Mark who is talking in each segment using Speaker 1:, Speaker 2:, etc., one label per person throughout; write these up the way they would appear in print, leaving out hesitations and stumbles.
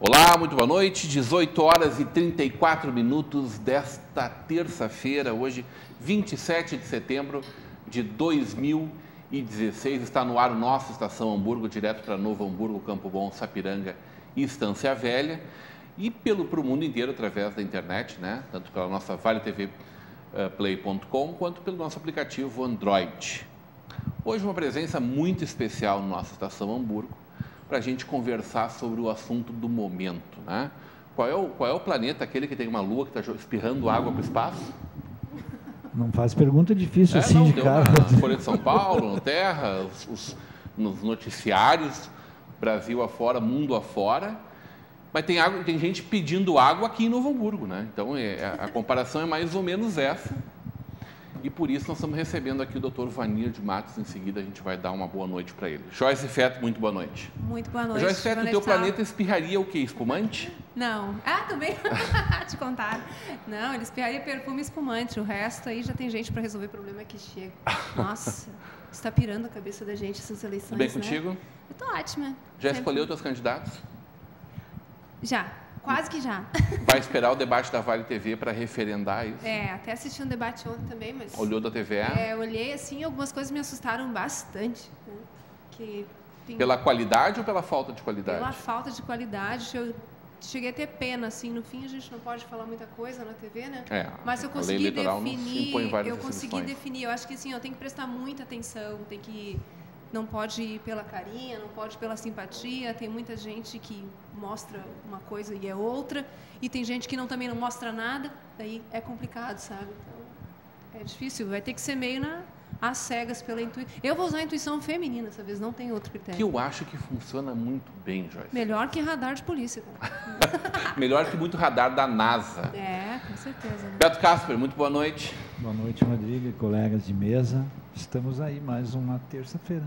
Speaker 1: Olá, muito boa noite, 18 horas e 34 minutos desta terça-feira, hoje 27 de setembro de 2016, está no ar o nosso Estação Hamburgo, direto para Novo Hamburgo, Campo Bom, Sapiranga e Estância Velha, e para o mundo inteiro através da internet, né? Tanto pela nossa valetvplay.com quanto pelo nosso aplicativo Android. Hoje uma presença muito especial no nosso Estação Hamburgo, para a gente conversar sobre o assunto do momento, né? Qual é o planeta, aquele que tem uma lua que está espirrando água para o espaço?
Speaker 2: Não faz pergunta difícil assim de cara.
Speaker 1: Na Folha de São Paulo, no Terra, nos noticiários, Brasil afora, mundo afora. Mas tem gente pedindo água aqui em Novo Hamburgo, né? Então a comparação é mais ou menos essa. E por isso nós estamos recebendo aqui o Dr. Vanir de Matos. Em seguida a gente vai dar uma boa noite para ele. Joyce Feto, muito boa noite.
Speaker 3: Muito boa noite.
Speaker 1: Joyce Feto, o teu planeta espirraria o quê? Espumante?
Speaker 3: Não. Ah, também. Te contaram. Não, ele espirraria perfume espumante. O resto aí já tem gente para resolver problema que chega. Nossa, está pirando a cabeça da gente essas eleições.
Speaker 1: Tudo bem
Speaker 3: né?
Speaker 1: contigo?
Speaker 3: Eu tô ótima.
Speaker 1: Já escolheu teus candidatos?
Speaker 3: Já. Quase que já.
Speaker 1: Vai esperar o debate da Vale TV para referendar isso?
Speaker 3: Até assisti um debate ontem também, mas...
Speaker 1: Olhou da TVA?
Speaker 3: Olhei assim, algumas coisas me assustaram bastante. Né?
Speaker 1: Pela qualidade ou pela falta de qualidade?
Speaker 3: Pela falta de qualidade. Eu cheguei a ter pena, assim, no fim a gente não pode falar muita coisa na TV, né? Mas eu consegui definir, eu acho que assim, eu tenho que prestar muita atenção, não pode ir pela carinha, não pode ir pela simpatia, tem muita gente que mostra uma coisa e é outra, e tem gente que também não mostra nada, daí é complicado, sabe? Então, é difícil, vai ter que ser meio às cegas pela intuição. Eu vou usar a intuição feminina dessa vez, não tem outro critério.
Speaker 1: Que eu acho que funciona muito bem, Joyce.
Speaker 3: Melhor que radar de polícia, cara.
Speaker 1: Melhor que muito radar da NASA.
Speaker 3: Com certeza. Né?
Speaker 2: Beto Casper, muito boa noite. Boa noite, Rodrigo e colegas de mesa. Estamos aí mais uma terça-feira.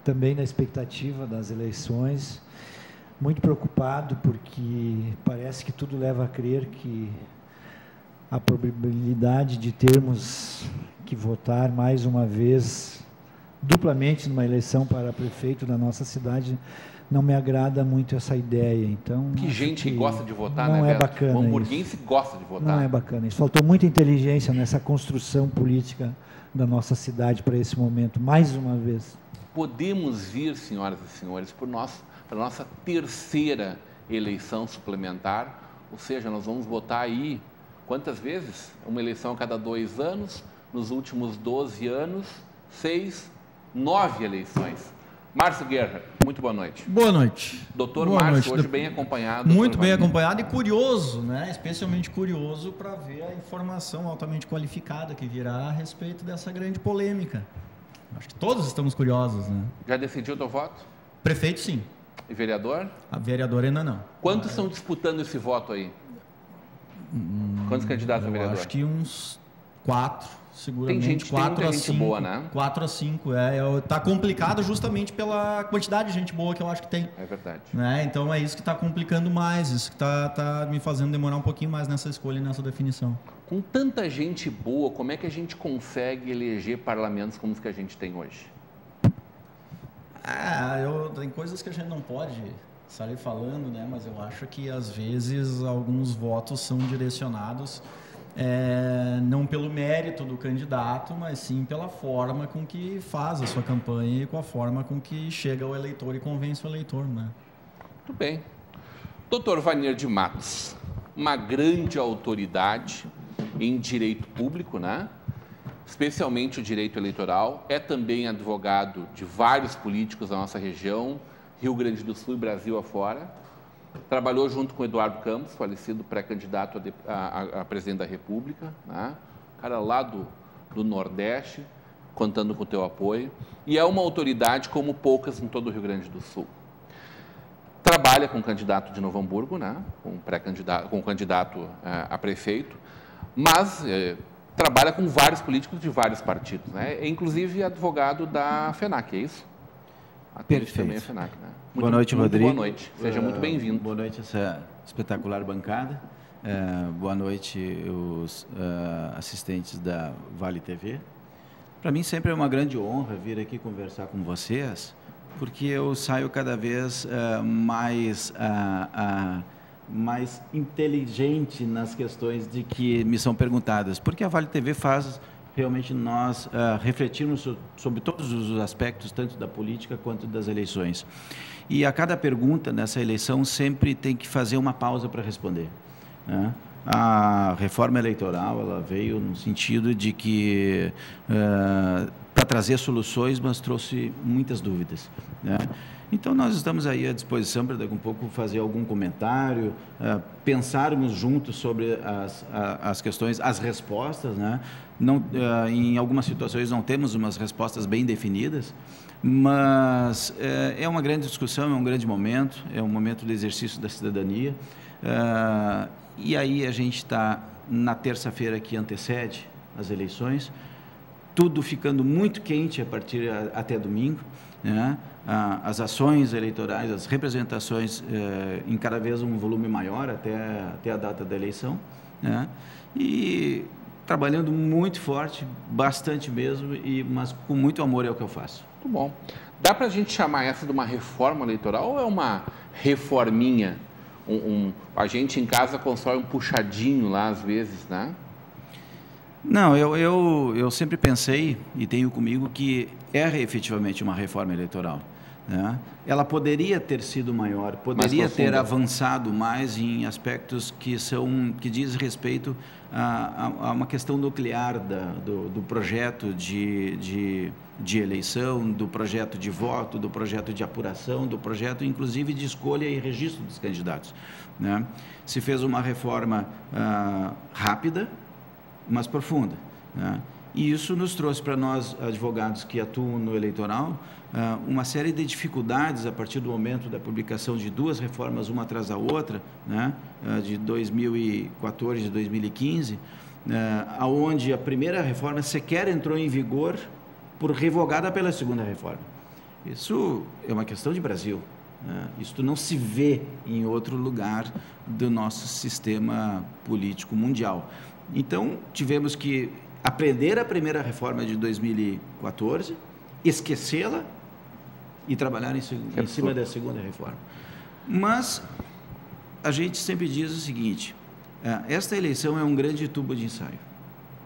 Speaker 2: Também na expectativa das eleições, muito preocupado porque parece que tudo leva a crer que a probabilidade de termos que votar mais uma vez duplamente numa eleição para prefeito da nossa cidade não me agrada muito essa ideia. Então,
Speaker 1: que gente que gosta de votar,
Speaker 2: não
Speaker 1: né,
Speaker 2: é bacana.
Speaker 1: O hamburguense gosta de votar.
Speaker 2: Não é bacana isso. Faltou muita inteligência nessa construção política da nossa cidade para esse momento, mais uma vez.
Speaker 1: Podemos vir, senhoras e senhores, para a nossa terceira eleição suplementar, ou seja, nós vamos votar aí, quantas vezes? Uma eleição a cada 2 anos, nos últimos 12 anos, 9 eleições. Márcio Guerra, muito boa noite.
Speaker 4: Boa noite.
Speaker 1: Doutor Márcio, hoje bem acompanhado.
Speaker 4: Muito bem acompanhado e curioso, né? Especialmente curioso para ver a informação altamente qualificada que virá a respeito dessa grande polêmica. Acho que todos estamos curiosos, né?
Speaker 1: Já decidiu o teu voto?
Speaker 4: Prefeito, sim.
Speaker 1: E vereador?
Speaker 4: A vereadora ainda não.
Speaker 1: Quantos estão disputando esse voto aí? Quantos candidatos a vereador?
Speaker 4: Acho que uns 4, seguramente.
Speaker 1: Tem gente,
Speaker 4: 4 a 5,
Speaker 1: boa, né?
Speaker 4: 4 a 5, tá complicado justamente pela quantidade de gente boa que eu acho que tem.
Speaker 1: É verdade.
Speaker 4: Né? Então é isso que está complicando mais, isso que tá me fazendo demorar um pouquinho mais nessa escolha e nessa definição.
Speaker 1: Com tanta gente boa, como é que a gente consegue eleger parlamentos como os que a gente tem hoje?
Speaker 4: Tem coisas que a gente não pode sair falando, né? Mas eu acho que às vezes alguns votos são direcionados não pelo mérito do candidato, mas sim pela forma com que faz a sua campanha e com a forma com que chega ao eleitor e convence o eleitor, né?
Speaker 1: Muito bem. Dr. Vanir de Matos, uma grande autoridade em direito público, né? Especialmente o direito eleitoral, é também advogado de vários políticos da nossa região, Rio Grande do Sul e Brasil afora. Trabalhou junto com Eduardo Campos, falecido pré-candidato a presidente da República, né? Cara lá do Nordeste, contando com o teu apoio. E é uma autoridade como poucas em todo o Rio Grande do Sul. Trabalha com o candidato de Novo Hamburgo, né? Com o candidato a prefeito, mas trabalha com vários políticos de vários partidos, né? É inclusive advogado da FENAC, é isso?
Speaker 5: Perfeito.
Speaker 1: Também é FENAC, né?
Speaker 5: Boa noite, Rodrigo.
Speaker 1: Boa noite. Seja muito bem-vindo.
Speaker 5: Boa noite, essa espetacular bancada. Boa noite, os assistentes da Vale TV. Para mim sempre é uma grande honra vir aqui conversar com vocês, porque eu saio cada vez mais inteligente nas questões de que me são perguntadas, porque a Vale TV faz realmente nós refletirmos sobre todos os aspectos, tanto da política quanto das eleições. E a cada pergunta nessa eleição sempre tem que fazer uma pausa para responder, né? A reforma eleitoral ela veio no sentido de que para trazer soluções, mas trouxe muitas dúvidas, né? Então nós estamos aí à disposição para daqui a um pouco fazer algum comentário, pensarmos juntos sobre as questões, as respostas, né? Não, em algumas situações não temos umas respostas bem definidas, mas é uma grande discussão, é um grande momento, é um momento do exercício da cidadania. E aí a gente está na terça-feira que antecede as eleições, tudo ficando muito quente a partir até domingo, né? As ações eleitorais, as representações em cada vez um volume maior até a data da eleição, né? E trabalhando muito forte, bastante mesmo, mas com muito amor é o que eu faço.
Speaker 1: Muito bom. Dá para a gente chamar essa de uma reforma eleitoral ou é uma reforminha? A gente em casa constrói um puxadinho lá às vezes, né?
Speaker 5: Não, eu sempre pensei e tenho comigo que é efetivamente uma reforma eleitoral, né? Ela poderia ter sido maior, poderia ter avançado mais em aspectos que diz respeito a uma questão nuclear do projeto de eleição, do projeto de voto, do projeto de apuração, do projeto inclusive de escolha e registro dos candidatos, né? Se fez uma reforma rápida, mas profunda, né? E isso nos trouxe para nós, advogados que atuam no eleitoral, uma série de dificuldades a partir do momento da publicação de duas reformas, uma atrás da outra, né? De 2014 e 2015, aonde a primeira reforma sequer entrou em vigor por revogada pela segunda reforma. Isso é uma questão de Brasil, né? Isso não se vê em outro lugar do nosso sistema político mundial. Então, tivemos que aprender a primeira reforma de 2014, esquecê-la e trabalhar em cima da segunda reforma. Mas a gente sempre diz o seguinte, esta eleição é um grande tubo de ensaio,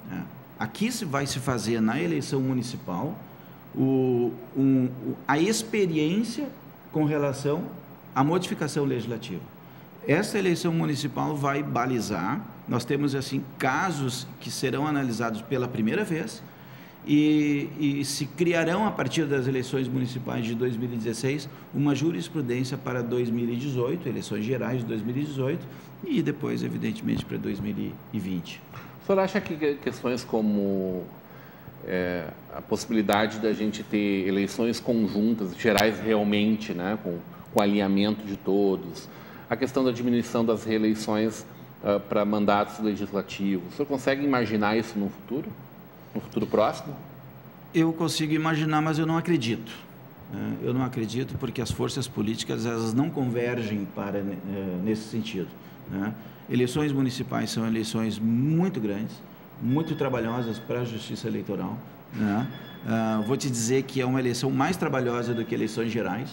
Speaker 5: né? Aqui vai se fazer na eleição municipal a experiência com relação à modificação legislativa. Essa eleição municipal vai balizar, nós temos assim casos que serão analisados pela primeira vez e se criarão a partir das eleições municipais de 2016 uma jurisprudência para 2018, eleições gerais de 2018 e depois evidentemente para 2020.
Speaker 1: O senhor acha que questões como a possibilidade da gente ter eleições conjuntas, gerais realmente, né, com alinhamento de todos, a questão da diminuição das reeleições para mandatos legislativos, o senhor consegue imaginar isso no futuro próximo?
Speaker 5: Eu consigo imaginar, mas eu não acredito. Eu não acredito porque as forças políticas elas não convergem nesse sentido, né? Eleições municipais são eleições muito grandes, muito trabalhosas para a justiça eleitoral, né? Vou te dizer que é uma eleição mais trabalhosa do que eleições gerais,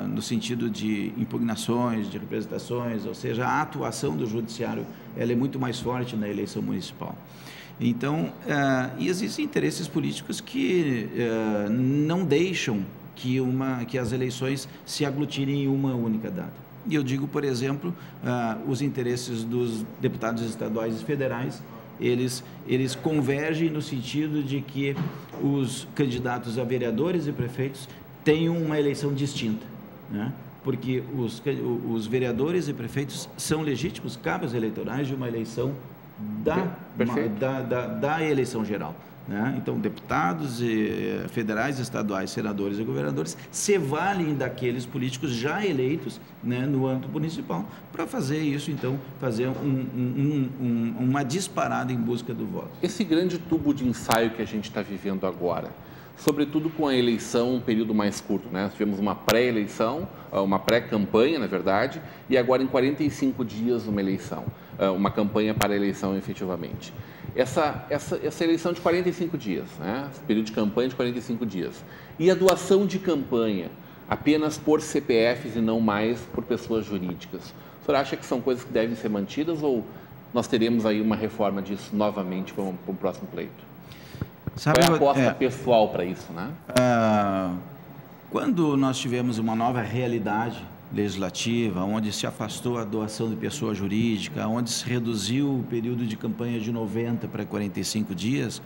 Speaker 5: no sentido de impugnações, de representações, ou seja, a atuação do judiciário ela é muito mais forte na eleição municipal. Então, e existem interesses políticos que não deixam que as eleições se aglutinem em uma única data. E eu digo, por exemplo, os interesses dos deputados estaduais e federais, eles convergem no sentido de que os candidatos a vereadores e prefeitos tenham uma eleição distinta, né? Porque os vereadores e prefeitos são legítimos cabos eleitorais de uma eleição da eleição geral. Né? Então, deputados federais, estaduais, senadores e governadores se valem daqueles políticos já eleitos, né, no âmbito municipal para fazer isso, então, fazer uma disparada em busca do voto.
Speaker 1: Esse grande tubo de ensaio que a gente está vivendo agora, sobretudo com a eleição, um período mais curto, né? Nós tivemos uma pré-eleição, uma pré-campanha, na verdade, e agora em 45 dias uma eleição, uma campanha para a eleição efetivamente. Essa eleição de 45 dias, né? Esse período de campanha de 45 dias. E a doação de campanha apenas por CPFs e não mais por pessoas jurídicas. O senhor acha que são coisas que devem ser mantidas ou nós teremos aí uma reforma disso novamente para o próximo pleito? Qual é a aposta pessoal para isso, né?
Speaker 5: Quando nós tivemos uma nova realidade legislativa, onde se afastou a doação de pessoa jurídica, onde se reduziu o período de campanha de 90 para 45 dias,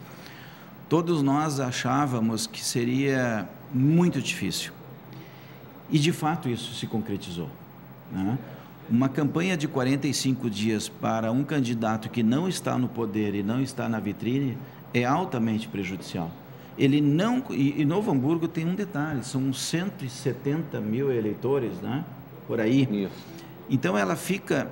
Speaker 5: todos nós achávamos que seria muito difícil. E, de fato, isso se concretizou, né? Uma campanha de 45 dias para um candidato que não está no poder e não está na vitrine é altamente prejudicial. Ele não... E Novo Hamburgo tem um detalhe, são 170 mil eleitores, né? Por aí.
Speaker 1: Isso.
Speaker 5: Então, ela fica...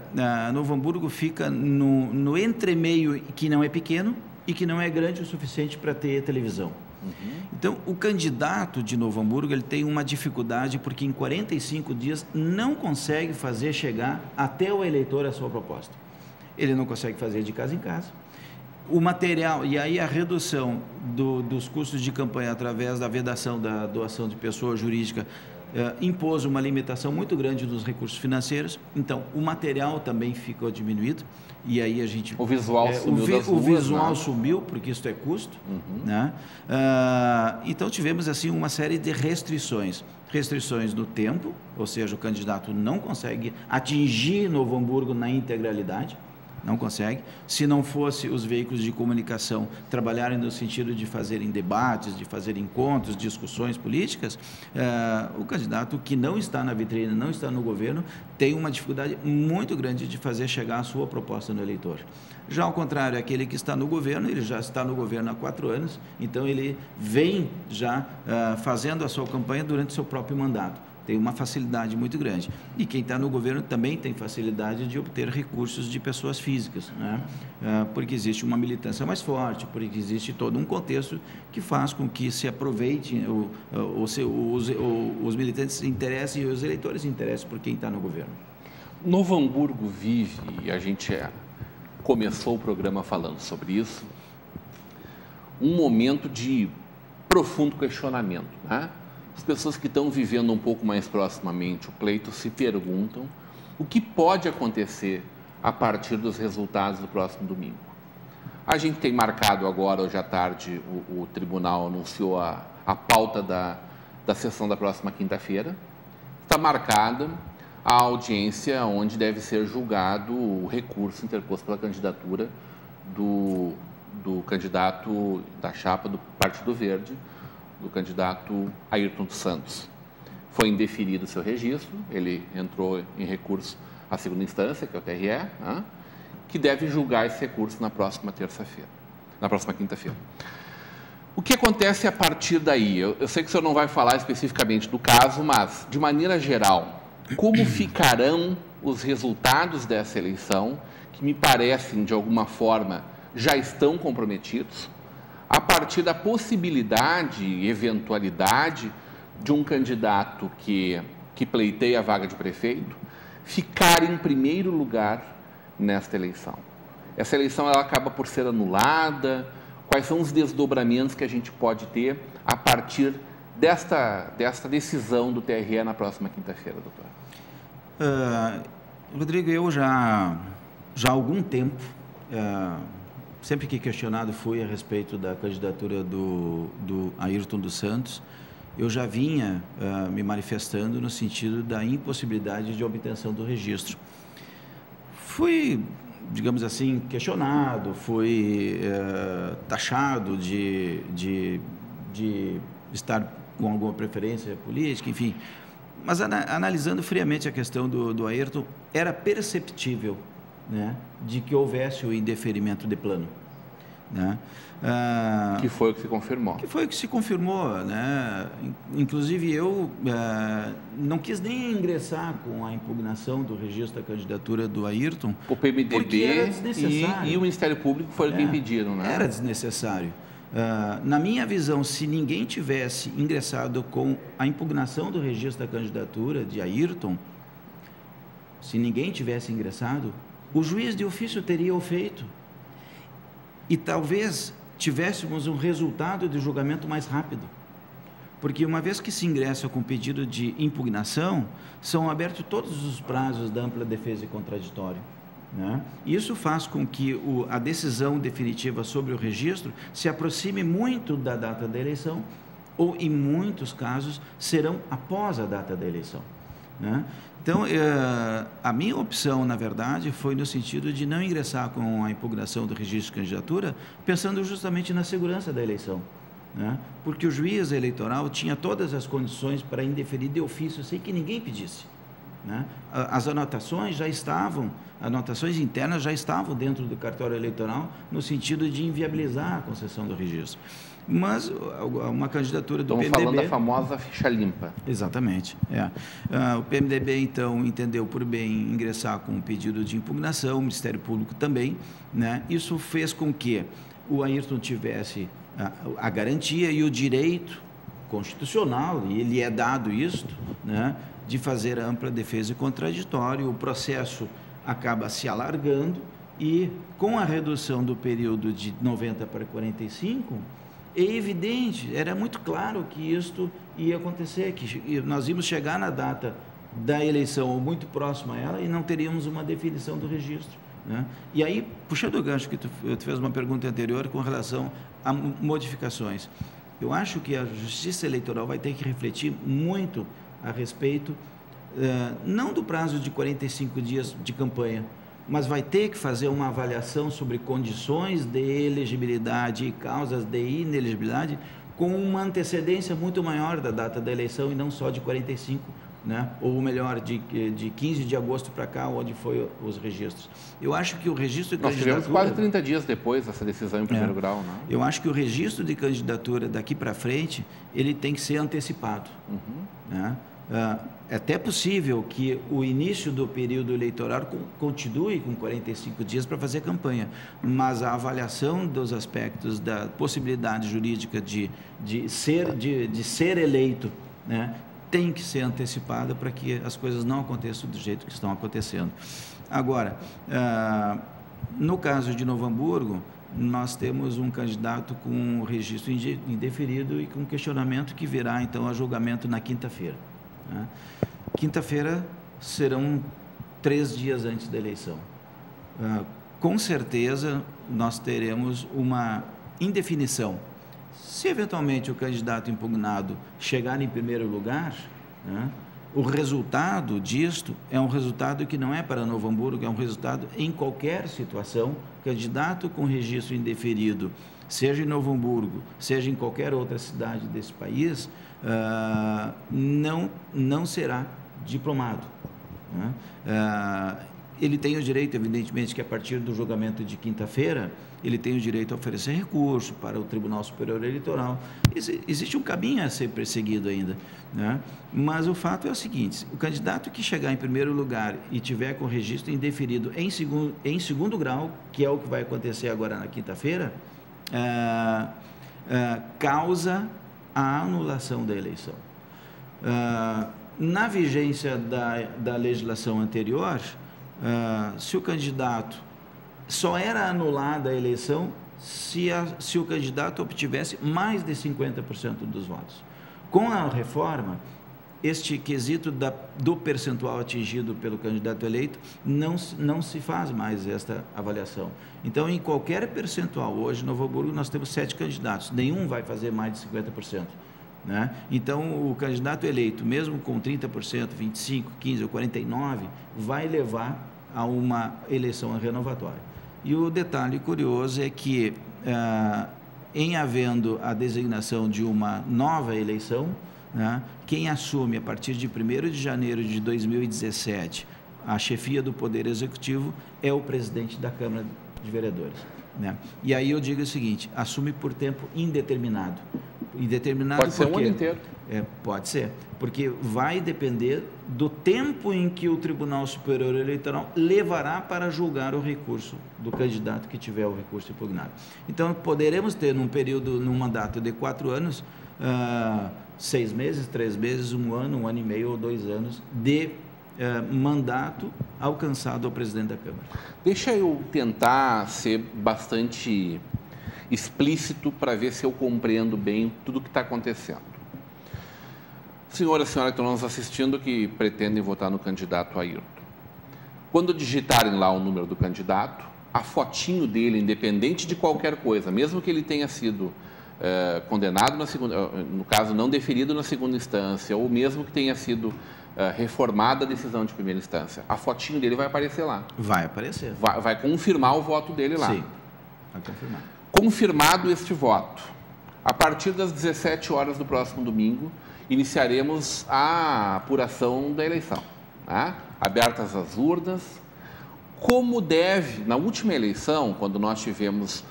Speaker 5: Novo Hamburgo fica no entremeio, que não é pequeno e que não é grande o suficiente para ter televisão. Uhum. Então, o candidato de Novo Hamburgo, ele tem uma dificuldade porque em 45 dias não consegue fazer chegar até o eleitor a sua proposta. Ele não consegue fazer de casa em casa. O material, e aí a redução dos custos de campanha através da vedação da doação de pessoa jurídica impôs uma limitação muito grande dos recursos financeiros. Então, o material também ficou diminuído e aí a gente...
Speaker 1: O visual sumiu das ruas,
Speaker 5: o visual sumiu, porque isso é custo.
Speaker 1: Uhum.
Speaker 5: Né? Então, tivemos assim uma série de restrições. Restrições no tempo, ou seja, o candidato não consegue atingir Novo Hamburgo na integralidade. Não consegue. Se não fosse os veículos de comunicação trabalharem no sentido de fazerem debates, de fazer encontros, discussões políticas, o candidato que não está na vitrine, não está no governo, tem uma dificuldade muito grande de fazer chegar a sua proposta no eleitor. Já ao contrário, aquele que está no governo, ele já está no governo há 4 anos, então ele vem já fazendo a sua campanha durante o seu próprio mandato. Tem uma facilidade muito grande. E quem está no governo também tem facilidade de obter recursos de pessoas físicas, né? Porque existe uma militância mais forte, porque existe todo um contexto que faz com que se aproveite, os militantes se interessem e os eleitores se interessem por quem está no governo.
Speaker 1: Novo Hamburgo vive, e a gente começou o programa falando sobre isso, um momento de profundo questionamento, né? As pessoas que estão vivendo um pouco mais proximamente o pleito se perguntam o que pode acontecer a partir dos resultados do próximo domingo. A gente tem marcado agora, hoje à tarde, o tribunal anunciou a pauta da sessão da próxima quinta-feira. Está marcada a audiência onde deve ser julgado o recurso interposto pela candidatura do candidato da chapa do Partido Verde, do candidato Ayrton dos Santos. Foi indeferido o seu registro, ele entrou em recurso à segunda instância, que é o TRE, né, que deve julgar esse recurso na próxima terça-feira, na próxima quinta-feira. O que acontece a partir daí? Eu sei que o senhor não vai falar especificamente do caso, mas, de maneira geral, como ficarão os resultados dessa eleição, que me parecem, de alguma forma, já estão comprometidos, a partir da possibilidade e eventualidade de um candidato que pleiteia a vaga de prefeito ficar em primeiro lugar nesta eleição. Essa eleição ela acaba por ser anulada? Quais são os desdobramentos que a gente pode ter a partir desta decisão do TRE na próxima quinta-feira, doutor?
Speaker 5: Rodrigo, eu já há algum tempo... sempre que questionado fui a respeito da candidatura do Ayrton dos Santos, eu já vinha me manifestando no sentido da impossibilidade de obtenção do registro. Fui, digamos assim, questionado, fui taxado de estar com alguma preferência política, enfim. Mas analisando friamente a questão do Ayrton, era perceptível né, de que houvesse o indeferimento de plano. Né?
Speaker 1: Que foi o que se confirmou.
Speaker 5: Que foi o que se confirmou, né? Inclusive eu não quis nem ingressar com a impugnação do registro da candidatura do Ayrton.
Speaker 1: O PMDB e o Ministério Público foram quem pediram, né?
Speaker 5: Era desnecessário. Na minha visão, se ninguém tivesse ingressado com a impugnação do registro da candidatura de Ayrton, se ninguém tivesse ingressado, o juiz de ofício teria o feito. E talvez tivéssemos um resultado de julgamento mais rápido. Porque uma vez que se ingressa com pedido de impugnação, são abertos todos os prazos da ampla defesa e contraditório. Né? Isso faz com que a decisão definitiva sobre o registro se aproxime muito da data da eleição, ou, em muitos casos, serão após a data da eleição. Né? Então, a minha opção, na verdade, foi no sentido de não ingressar com a impugnação do registro de candidatura, pensando justamente na segurança da eleição. Né? Porque o juiz eleitoral tinha todas as condições para indeferir de ofício, sem que ninguém pedisse. Né? As anotações já estavam, anotações internas já estavam dentro do cartório eleitoral, no sentido de inviabilizar a concessão do registro. Mas uma candidatura do PMDB...
Speaker 1: Estamos falando da famosa ficha limpa.
Speaker 5: Exatamente. O PMDB, então, entendeu por bem ingressar com um pedido de impugnação, o Ministério Público também. Né? Isso fez com que o Ayrton tivesse a garantia e o direito constitucional, e ele é dado isto, né, de fazer ampla defesa e contraditório. O processo acaba se alargando e, com a redução do período de 90 para 45... é evidente, era muito claro que isto ia acontecer, que nós íamos chegar na data da eleição ou muito próximo a ela e não teríamos uma definição do registro. Né? E aí, puxando o gancho que tu fez uma pergunta anterior com relação a modificações, eu acho que a Justiça Eleitoral vai ter que refletir muito a respeito, não do prazo de 45 dias de campanha, mas vai ter que fazer uma avaliação sobre condições de elegibilidade e causas de inelegibilidade com uma antecedência muito maior da data da eleição e não só de 45, né? Ou melhor, de 15 de agosto para cá, onde foi os registros. Eu acho que o registro de candidatura...
Speaker 1: Nós tivemos quase 30 dias depois dessa decisão em primeiro grau, né?
Speaker 5: Eu acho que o registro de candidatura daqui para frente, ele tem que ser antecipado. Né? É até possível que o início do período eleitoral continue com 45 dias para fazer campanha, mas a avaliação dos aspectos da possibilidade jurídica de ser eleito, né, tem que ser antecipada para que as coisas não aconteçam do jeito que estão acontecendo. Agora, no caso de Novo Hamburgo, nós temos um candidato com registro indeferido e com questionamento que virá, então, a julgamento na quinta-feira. Né? Quinta-feira serão 3 dias antes da eleição. Com certeza, nós teremos uma indefinição. Se, eventualmente, o candidato impugnado chegar em primeiro lugar, né, o resultado disto é um resultado que não é para Novo Hamburgo, é um resultado em qualquer situação. Candidato com registro indeferido, seja em Novo Hamburgo, seja em qualquer outra cidade desse país, não será diplomado. Né? Ele tem o direito, evidentemente, que a partir do julgamento de quinta-feira, ele tem o direito a oferecer recurso para o Tribunal Superior Eleitoral. Existe um caminho a ser perseguido ainda. Né? Mas o fato é o seguinte: o candidato que chegar em primeiro lugar e tiver com registro indeferido em segundo grau, que é o que vai acontecer agora na quinta-feira, causa a anulação da eleição. Na vigência da legislação anterior, se o candidato só era anulada a eleição se o candidato obtivesse mais de 50% dos votos. Com a reforma, este quesito do percentual atingido pelo candidato eleito não se faz mais esta avaliação. Então, em qualquer percentual, hoje em Novo Hamburgo nós temos 7 candidatos, nenhum vai fazer mais de 50%. Né? Então, o candidato eleito, mesmo com 30%, 25%, 15% ou 49%, vai levar a uma eleição renovatória. E o detalhe curioso é que, em havendo a designação de uma nova eleição, né, quem assume a partir de 1º de janeiro de 2017 a chefia do Poder Executivo é o presidente da Câmara de Vereadores, né? E aí eu digo o seguinte, assume por tempo indeterminado. Indeterminado
Speaker 1: pode ser um ano inteiro.
Speaker 5: Pode ser, porque vai depender do tempo em que o Tribunal Superior Eleitoral levará para julgar o recurso do candidato que tiver o recurso impugnado. Então, poderemos ter num mandato de 4 anos, 6 meses, 3 meses, 1 ano, 1 ano e meio ou 2 anos de mandato alcançado ao presidente da Câmara.
Speaker 1: Deixa eu tentar ser bastante explícito para ver se eu compreendo bem tudo o que está acontecendo. Senhora e senhora que estão nos assistindo que pretendem votar no candidato Ayrton. Quando digitarem lá o número do candidato, a fotinho dele, independente de qualquer coisa, mesmo que ele tenha sido condenado na segunda, no caso não deferido na segunda instância, ou mesmo que tenha sido reformada a decisão de primeira instância, a fotinho dele vai aparecer lá.
Speaker 5: Vai aparecer.
Speaker 1: Vai confirmar o voto dele lá.
Speaker 5: Sim, vai confirmar.
Speaker 1: Confirmado este voto, a partir das 17 horas do próximo domingo, iniciaremos a apuração da eleição, né? Abertas as urnas. Como deve, na última eleição, quando nós tivemos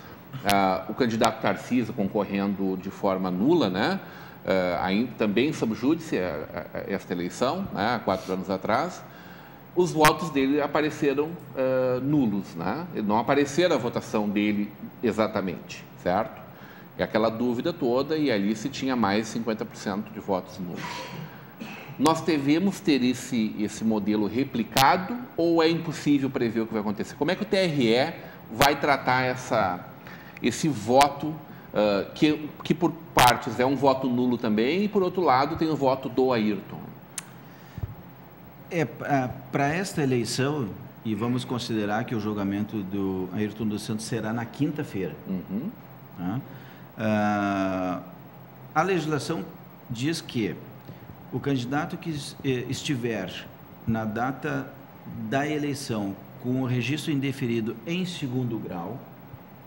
Speaker 1: o candidato Tarcísio concorrendo de forma nula, né? Também sob júdice esta eleição, né? Há 4 anos atrás, os votos dele apareceram nulos, né? Não apareceram a votação dele exatamente, certo? E aquela dúvida toda, e ali se tinha mais de 50% de votos nulos. Nós devemos ter esse modelo replicado ou é impossível prever o que vai acontecer? Como é que o TRE vai tratar esse voto, que por partes é um voto nulo também, e por outro lado tem o voto do Ayrton?
Speaker 5: Para esta eleição, e vamos considerar que o julgamento do Ayrton dos Santos será na quinta-feira.
Speaker 1: Uhum.
Speaker 5: Tá? A legislação diz que o candidato que estiver na data da eleição com o registro indeferido em 2º grau,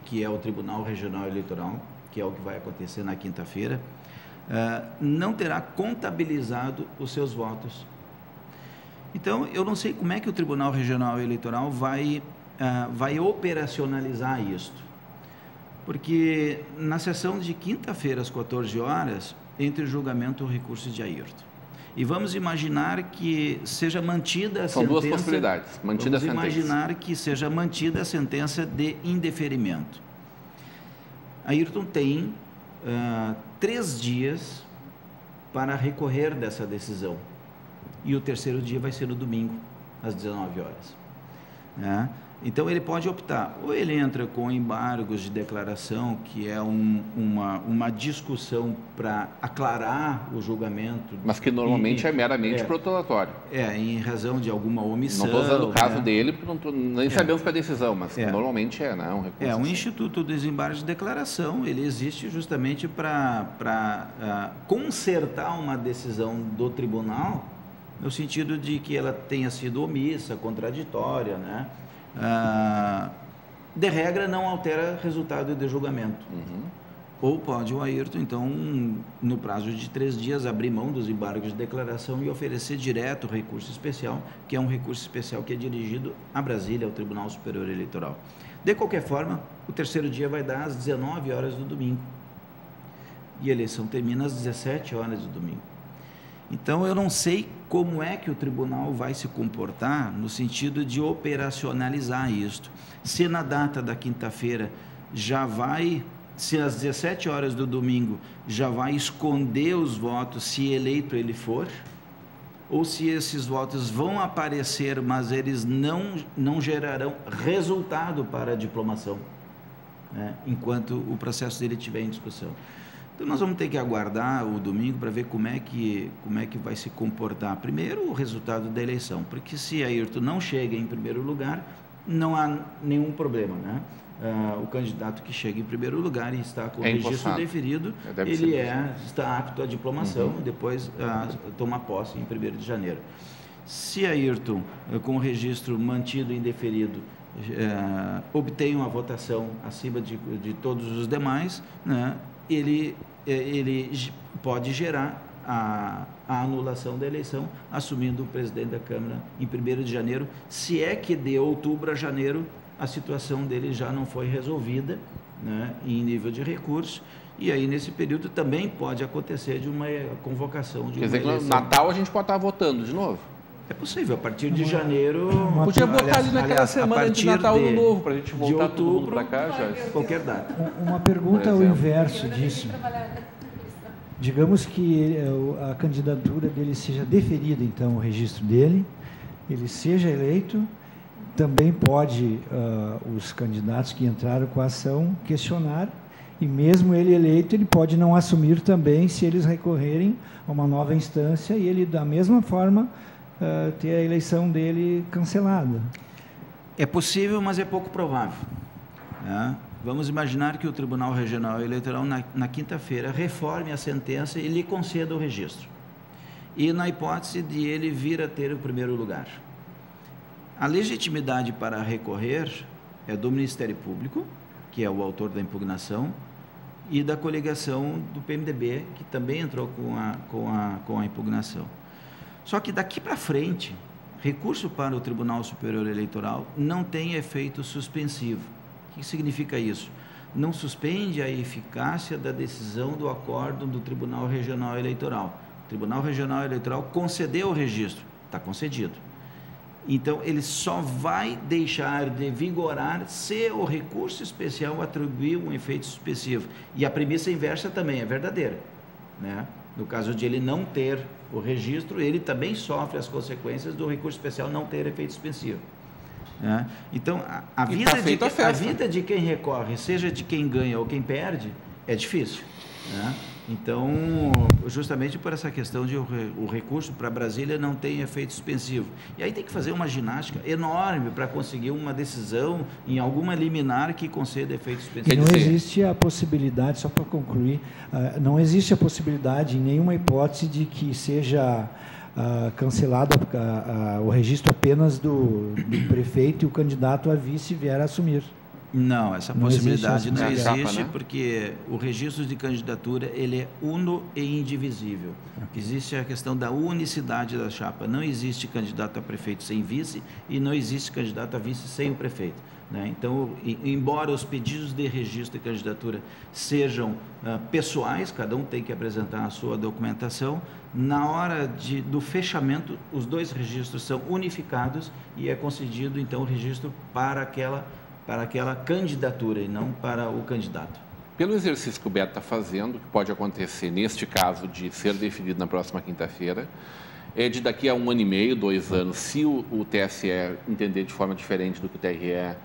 Speaker 5: que é o Tribunal Regional Eleitoral, que é o que vai acontecer na quinta-feira, não terá contabilizado os seus votos. Então, eu não sei como é que o Tribunal Regional Eleitoral vai operacionalizar isto. Porque na sessão de quinta-feira, às 14 horas, entre o julgamento e o recurso de Ayrton. E vamos imaginar que seja mantida a sentença...
Speaker 1: São duas possibilidades. Mantida a sentença.
Speaker 5: Vamos imaginar que seja mantida a sentença de indeferimento. Ayrton tem 3 dias para recorrer dessa decisão. E o 3º dia vai ser no domingo, às 19 horas. Né? Então, ele pode optar, ou ele entra com embargos de declaração, que é uma discussão para aclarar o julgamento.
Speaker 1: Mas que normalmente é meramente protelatório.
Speaker 5: Em razão de alguma omissão.
Speaker 1: Não estou usando o caso dele, porque nem sabemos qual é a decisão, mas normalmente né, um recurso.
Speaker 5: O Instituto do Desembargo de Declaração, ele existe justamente para consertar uma decisão do tribunal, no sentido de que ela tenha sido omissa, contraditória, né? De regra, não altera resultado de julgamento.
Speaker 1: Uhum.
Speaker 5: Ou pode o Ayrton, então, no prazo de 3 dias, abrir mão dos embargos de declaração e oferecer direto o recurso especial, que é um recurso especial que é dirigido a Brasília, ao Tribunal Superior Eleitoral. De qualquer forma, o 3º dia vai dar às 19 horas do domingo. E a eleição termina às 17 horas do domingo. Então, eu não sei como é que o tribunal vai se comportar no sentido de operacionalizar isto. Se na data da quinta-feira se às 17 horas do domingo já vai esconder os votos, se eleito ele for, ou se esses votos vão aparecer, mas eles não gerarão resultado para a diplomação, né, enquanto o processo dele estiver em discussão. Então, nós vamos ter que aguardar o domingo para ver como é que vai se comportar. Primeiro, o resultado da eleição, porque se Ayrton não chega em primeiro lugar, não há nenhum problema, né? O candidato que chega em primeiro lugar e está com o registro deferido, ele está apto à diplomação, depois toma posse em 1º de janeiro. Se Ayrton, com o registro mantido indeferido, obtém uma votação acima de todos os demais, né, ele pode gerar a anulação da eleição, assumindo o presidente da Câmara em 1º de janeiro, se é que de outubro a janeiro a situação dele já não foi resolvida, né, em nível de recurso, e aí nesse período também pode acontecer de uma convocação de uma eleição.
Speaker 1: Quer dizer, no Natal a gente pode estar votando de novo?
Speaker 5: É possível, a partir de janeiro...
Speaker 1: Podia botar ali naquela semana de Natal e Ano Novo, para a gente voltar
Speaker 5: de outubro
Speaker 1: para cá já.
Speaker 5: Qualquer data.
Speaker 2: Uma pergunta ao inverso disso. Digamos que a candidatura dele seja deferida, então, o registro dele, ele seja eleito, também pode os candidatos que entraram com a ação questionar, e mesmo ele eleito, ele pode não assumir também se eles recorrerem a uma nova instância e ele, da mesma forma, ter a eleição dele cancelada.
Speaker 5: É possível, mas é pouco provável, né? Vamos imaginar que o Tribunal Regional Eleitoral, na quinta-feira, reforme a sentença e lhe conceda o registro. E na hipótese de ele vir a ter o primeiro lugar. A legitimidade para recorrer é do Ministério Público, que é o autor da impugnação, e da coligação do PMDB, que também entrou com a impugnação. Só que daqui para frente, recurso para o Tribunal Superior Eleitoral não tem efeito suspensivo. O que significa isso? Não suspende a eficácia da decisão do acórdão do Tribunal Regional Eleitoral. O Tribunal Regional Eleitoral concedeu o registro, está concedido. Então, ele só vai deixar de vigorar se o recurso especial atribuir um efeito suspensivo. E a premissa inversa também é verdadeira, né? No caso de ele não ter o registro, ele também sofre as consequências do recurso especial não ter efeito suspensivo, né? Então, a vida de quem recorre, seja de quem ganha ou quem perde, é difícil, né? Então, justamente por essa questão de o recurso para Brasília não tem efeito suspensivo. E aí tem que fazer uma ginástica enorme para conseguir uma decisão em alguma liminar que conceda efeito suspensivo.
Speaker 2: E não existe a possibilidade, só para concluir, não existe a possibilidade em nenhuma hipótese de que seja cancelado o registro apenas do prefeito e o candidato a vice vier a assumir.
Speaker 5: Não, essa possibilidade não existe, porque o registro de candidatura ele é uno e indivisível. Existe a questão da unicidade da chapa. Não existe candidato a prefeito sem vice e não existe candidato a vice sem o prefeito, né? Então, embora os pedidos de registro de candidatura sejam pessoais, cada um tem que apresentar a sua documentação, na hora do fechamento, os dois registros são unificados e é concedido, então, o registro para aquela candidatura e não para o candidato.
Speaker 1: Pelo exercício que o Beto está fazendo, que pode acontecer neste caso de ser definido na próxima quinta-feira, é de daqui a 1 ano e meio, 2 anos, se o TSE entender de forma diferente do que o TRE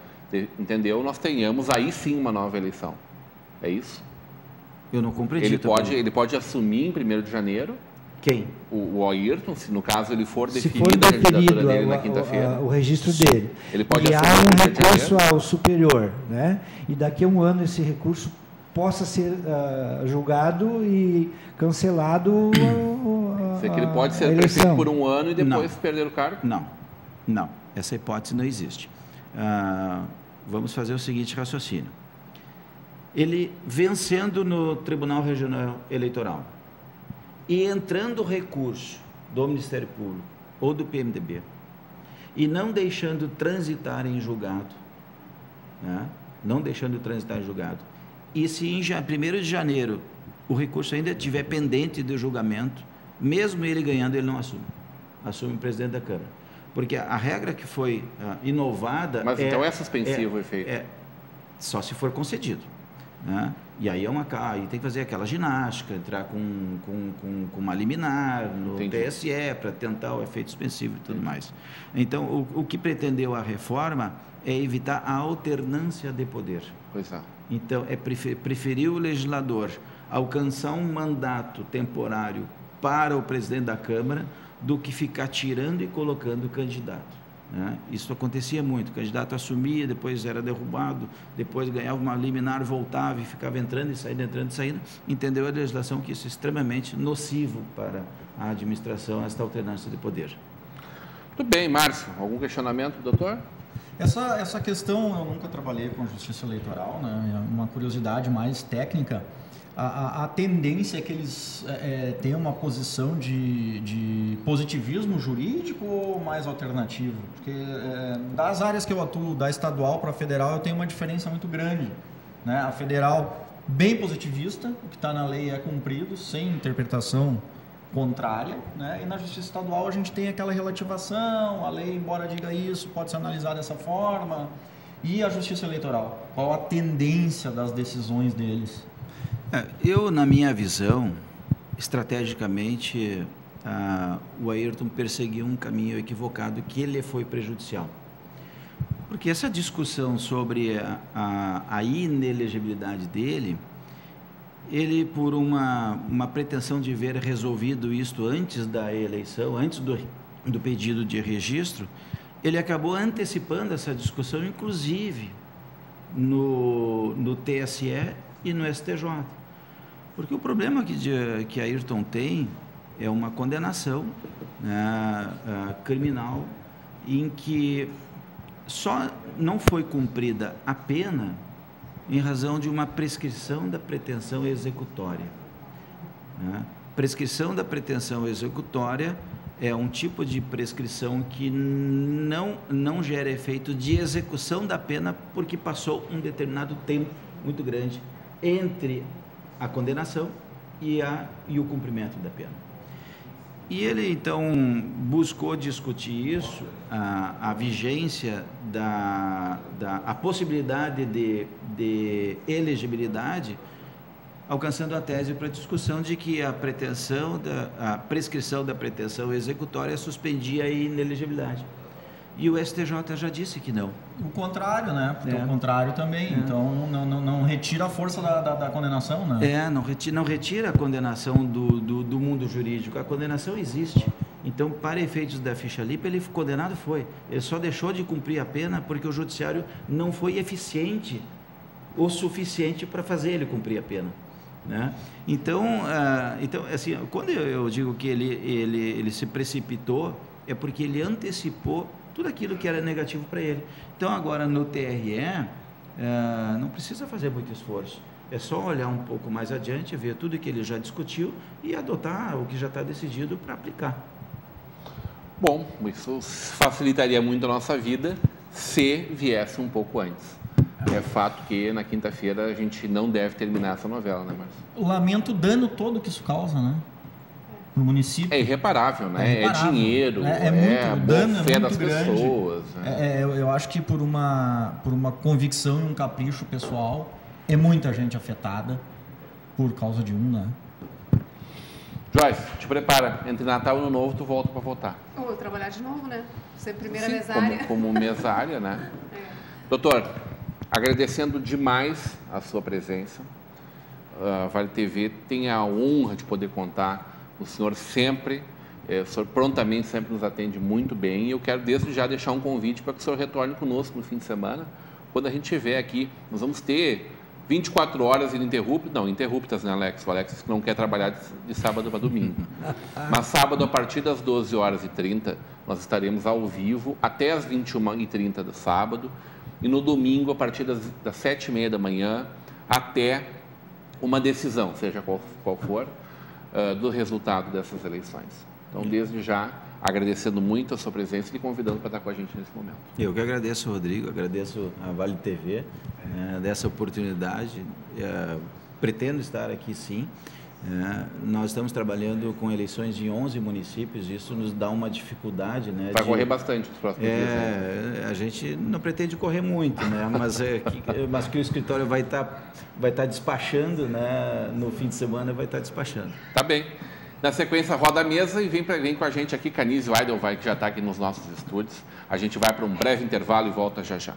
Speaker 1: entendeu, nós tenhamos aí sim uma nova eleição. É isso?
Speaker 5: Eu não compreendi.
Speaker 1: Ele pode assumir em 1º de janeiro.
Speaker 5: Quem?
Speaker 1: O Ayrton, se no caso ele for definido a candidatura dele na quinta-feira.
Speaker 2: O registro dele.
Speaker 1: Ele pode
Speaker 2: e há um recurso ao superior, né? E daqui a 1 ano esse recurso possa ser julgado e cancelado
Speaker 1: que ele pode ser prefeito por 1 ano e depois perder o cargo?
Speaker 5: Não. Essa hipótese não existe. Vamos fazer o seguinte raciocínio. Ele vencendo no Tribunal Regional Eleitoral e entrando recurso do Ministério Público ou do PMDB e não deixando transitar em julgado, né? Não deixando transitar em julgado, e se em 1º de janeiro o recurso ainda estiver pendente de julgamento, mesmo ele ganhando, ele não assume o presidente da Câmara, porque a regra que foi inovada...
Speaker 1: Mas então é suspensivo o efeito?
Speaker 5: Só se for concedido, né? E aí aí tem que fazer aquela ginástica, entrar com uma liminar no TSE para tentar o efeito suspensivo e tudo mais. Então, o que pretendeu a reforma é evitar a alternância de poder.
Speaker 1: Pois é.
Speaker 5: Então, preferir o legislador alcançar um mandato temporário para o presidente da Câmara do que ficar tirando e colocando o candidato, né? Isso acontecia muito, o candidato assumia, depois era derrubado, depois ganhava uma liminar, voltava e ficava entrando e saindo, entendeu a legislação que isso é extremamente nocivo para a administração, esta alternância de poder.
Speaker 1: Muito bem, Márcio. Algum questionamento, doutor?
Speaker 4: Essa questão, eu nunca trabalhei com a justiça eleitoral, né? É uma curiosidade mais técnica. A tendência é que eles tenham uma posição de positivismo jurídico ou mais alternativo? Porque das áreas que eu atuo, da estadual para a federal, eu tenho uma diferença muito grande, né? A federal, bem positivista, o que está na lei é cumprido, sem interpretação contrária, né? E na justiça estadual a gente tem aquela relativação, a lei, embora diga isso, pode ser analisada dessa forma. E a justiça eleitoral? Qual a tendência das decisões deles?
Speaker 5: Eu, na minha visão, estrategicamente, o Ayrton perseguiu um caminho equivocado que lhe foi prejudicial. Porque essa discussão sobre a inelegibilidade dele, ele, por uma pretensão de ver resolvido isto antes da eleição, antes do pedido de registro, ele acabou antecipando essa discussão, inclusive no TSE e no STJ. Porque o problema que Ayrton tem é uma condenação, né, criminal, em que só não foi cumprida a pena em razão de uma prescrição da pretensão executória, né? Prescrição da pretensão executória é um tipo de prescrição que não gera efeito de execução da pena porque passou um determinado tempo muito grande entre a condenação e o cumprimento da pena. E ele, então, buscou discutir isso, a vigência a possibilidade de elegibilidade, alcançando a tese para discussão de que a prescrição da pretensão executória suspendia a inelegibilidade. E o STJ já disse que não.
Speaker 4: O contrário, né? Porque o contrário também. Então, não retira a força da condenação, né?
Speaker 5: Não retira a condenação do mundo jurídico. A condenação existe. Então, para efeitos da ficha limpa, ele condenado foi. Ele só deixou de cumprir a pena porque o judiciário não foi eficiente o suficiente para fazer ele cumprir a pena, né? Então, assim, quando eu digo que ele se precipitou, é porque ele antecipou tudo aquilo que era negativo para ele. Então, agora no TRE, não precisa fazer muito esforço. É só olhar um pouco mais adiante, ver tudo que ele já discutiu e adotar o que já está decidido para aplicar.
Speaker 1: Bom, isso facilitaria muito a nossa vida se viesse um pouco antes. É fato que na quinta-feira a gente não deve terminar essa novela, né, Márcio?
Speaker 4: Lamento o dano todo que isso causa, né? No município.
Speaker 1: É irreparável, né?
Speaker 4: É
Speaker 1: dinheiro,
Speaker 4: muito, o dano é
Speaker 1: fé
Speaker 4: muito
Speaker 1: das
Speaker 4: grande.
Speaker 1: pessoas. Né?
Speaker 4: Eu acho que por uma convicção e um capricho pessoal, é muita gente afetada por causa de né?
Speaker 1: Joyce, te prepara. Entre Natal e Ano Novo, tu volta para votar.
Speaker 3: Ou eu trabalhar de novo, né? Ser primeira
Speaker 1: Sim,
Speaker 3: mesária.
Speaker 1: Como mesária, né? Doutor, agradecendo demais a sua presença. A Vale TV tem a honra de poder contar. O senhor sempre, o senhor prontamente sempre nos atende muito bem. E eu quero desde já deixar um convite para que o senhor retorne conosco no fim de semana. Quando a gente estiver aqui, nós vamos ter 24 horas ininterruptas, né, Alex? O Alex não quer trabalhar de sábado para domingo. Mas sábado, a partir das 12h30, nós estaremos ao vivo até as 21h30 do sábado. E no domingo, a partir das 7h30 da manhã, até uma decisão, seja qual for, do resultado dessas eleições. Então, desde já, agradecendo muito a sua presença e lhe convidando para estar com a gente nesse momento.
Speaker 5: Eu que agradeço, Rodrigo, agradeço a Vale TV dessa oportunidade. Pretendo estar aqui, sim. Nós estamos trabalhando com eleições em 11 municípios, isso nos dá uma dificuldade, né?
Speaker 1: Vai correr bastante nos próximos dias. Né?
Speaker 5: A gente não pretende correr muito, né? Mas que o escritório vai estar despachando, né? No fim de semana vai estar despachando.
Speaker 1: Tá bem. Na sequência, roda a mesa e vem com a gente aqui, Canizio Eidelwein, que já está aqui nos nossos estúdios. A gente vai para um breve intervalo e volta já já.